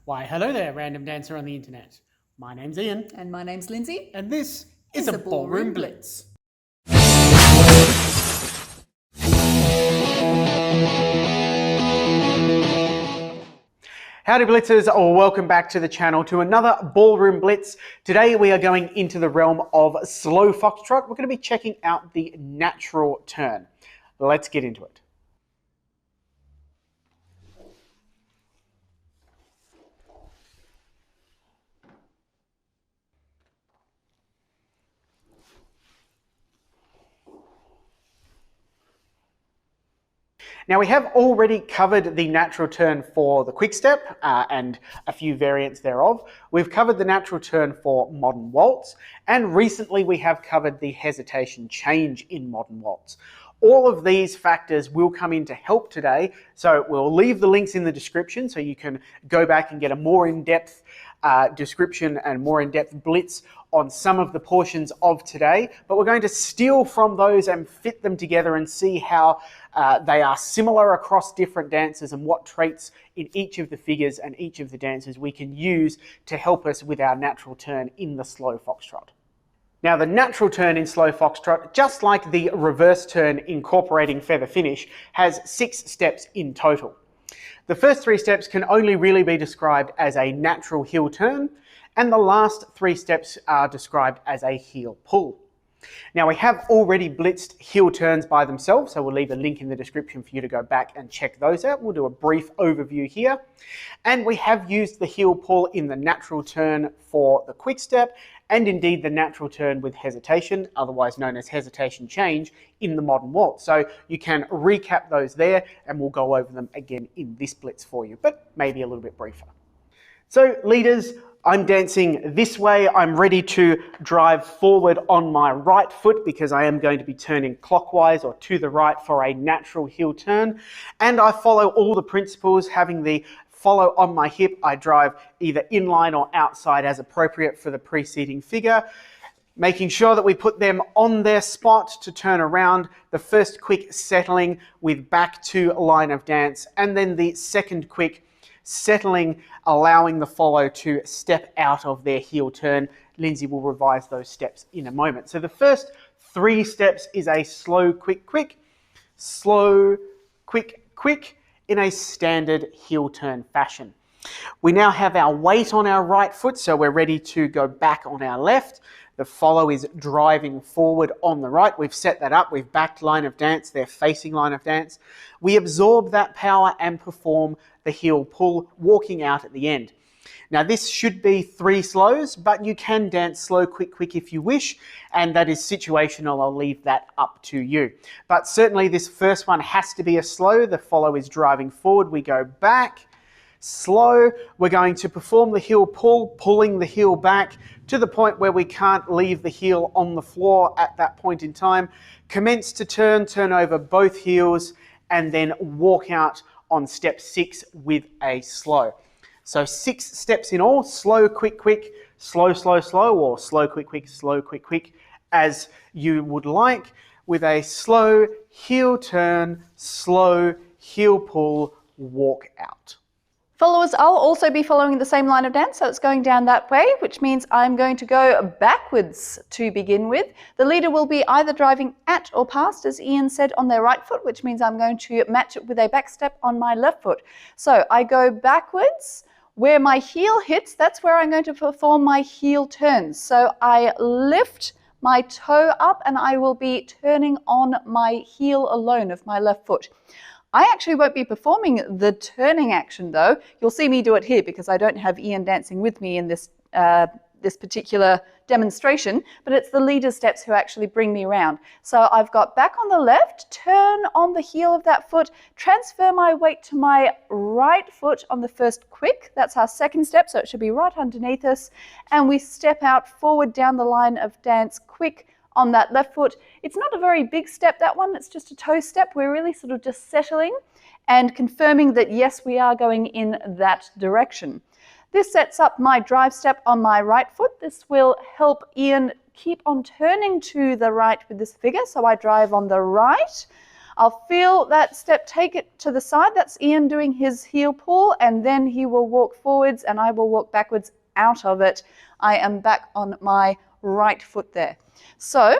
Why, hello there, random dancer on the internet. My name's Ian. And my name's Lindsay. And this is a Ballroom Blitz. Howdy Blitzers, or welcome back to the channel to another Ballroom Blitz. Today we are going into the realm of Slow Foxtrot. We're going to be checking out the natural turn. Let's get into it. Now we have already covered the natural turn for the quick step and a few variants thereof. We've covered the natural turn for modern waltz, and recently we have covered the hesitation change in modern waltz. All of these factors will come in to help today, so we'll leave the links in the description so you can go back and get a more in-depth description and more in-depth blitz on some of the portions of today, but we're going to steal from those and fit them together and see how they are similar across different dances and what traits in each of the figures and each of the dances we can use to help us with our natural turn in the Slow Foxtrot. Now the natural turn in Slow Foxtrot, just like the reverse turn incorporating feather finish, has 6 steps in total. The first 3 steps can only really be described as a natural heel turn, and the last 3 steps are described as a heel pull. Now we have already blitzed heel turns by themselves, so we'll leave a link in the description for you to go back and check those out. We'll do a brief overview here. And we have used the heel pull in the natural turn for the quick step, and indeed the natural turn with hesitation, otherwise known as hesitation change, in the modern waltz. So you can recap those there, and we'll go over them again in this blitz for you, but maybe a little bit briefer. So leaders, I'm dancing this way. I'm ready to drive forward on my right foot because I am going to be turning clockwise or to the right for a natural heel turn. And I follow all the principles, having the follow on my hip. I drive either inline or outside as appropriate for the preceding figure, making sure that we put them on their spot to turn around, the first quick settling with back to line of dance, and then the second quick settling, allowing the follow to step out of their heel turn. Lindsay will revise those steps in a moment. So the first 3 steps is a slow, quick, quick, slow, quick, quick in a standard heel turn fashion. We now have our weight on our right foot, so we're ready to go back on our left. The follow is driving forward on the right. We've set that up. We've backed line of dance. They're facing line of dance. We absorb that power and perform the heel pull, walking out at the end. Now this should be 3 slows, but you can dance slow, quick, quick if you wish, and that is situational. I'll leave that up to you. But certainly this first one has to be a slow. The follow is driving forward. We go back, slow. We're going to perform the heel pull, pulling the heel back to the point where we can't leave the heel on the floor at that point in time. Commence to turn over both heels, and then walk out on step 6 with a slow. So 6 steps in all: slow, quick, quick, slow, slow, slow, or slow, quick, quick, slow, quick, quick, as you would like, with a slow heel turn, slow heel pull, walk out. Followers, I'll also be following the same line of dance, so it's going down that way, which means I'm going to go backwards to begin with. The leader will be either driving at or past, as Ian said, on their right foot, which means I'm going to match it with a back step on my left foot. So I go backwards. Where my heel hits, that's where I'm going to perform my heel turns. So I lift my toe up and I will be turning on my heel alone of my left foot. I actually won't be performing the turning action though. You'll see me do it here because I don't have Ian dancing with me in this particular demonstration, but it's the leader steps who actually bring me around. So I've got back on the left, turn on the heel of that foot, transfer my weight to my right foot on the first quick. That's our second step, so it should be right underneath us. And we step out forward down the line of dance quick on that left foot. It's not a very big step, that one. It's just a toe step. We're really sort of just settling and confirming that, yes, we are going in that direction. This sets up my drive step on my right foot. This will help Ian keep on turning to the right with this figure. So I drive on the right. I'll feel that step, take it to the side. That's Ian doing his heel pull, and then he will walk forwards and I will walk backwards out of it. I am back on my right foot there. So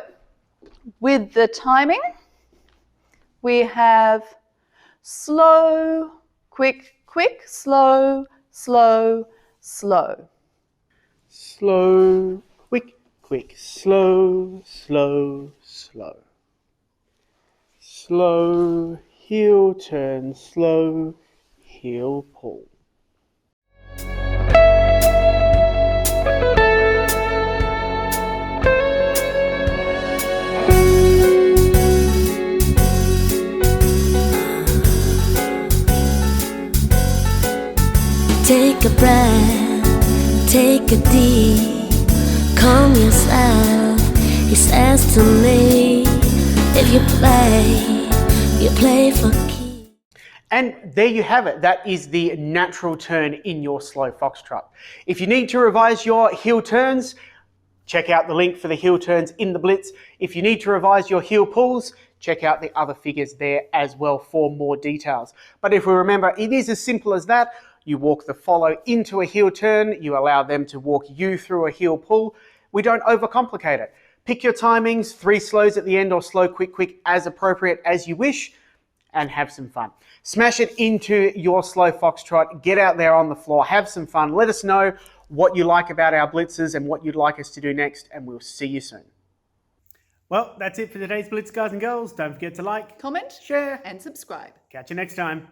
with the timing, we have slow, quick, quick, slow, slow, slow. Slow, quick, quick, slow, slow, slow. Slow, heel turn, slow, heel pull. Take a breath, take a deep, calm yourself. He says to me, if you play for keeps. And there you have it. That is the natural turn in your slow foxtrot. If you need to revise your heel turns, check out the link for the heel turns in the Blitz. If you need to revise your heel pulls, check out the other figures there as well for more details. But if we remember, it is as simple as that. You walk the follow into a heel turn, you allow them to walk you through a heel pull. We don't overcomplicate it. Pick your timings, 3 slows at the end or slow, quick, quick, as appropriate as you wish, and have some fun. Smash it into your slow foxtrot, get out there on the floor, have some fun. Let us know what you like about our blitzes and what you'd like us to do next, and we'll see you soon. Well, that's it for today's Blitz, guys and girls. Don't forget to like, Comment, share, and subscribe. catch you next time.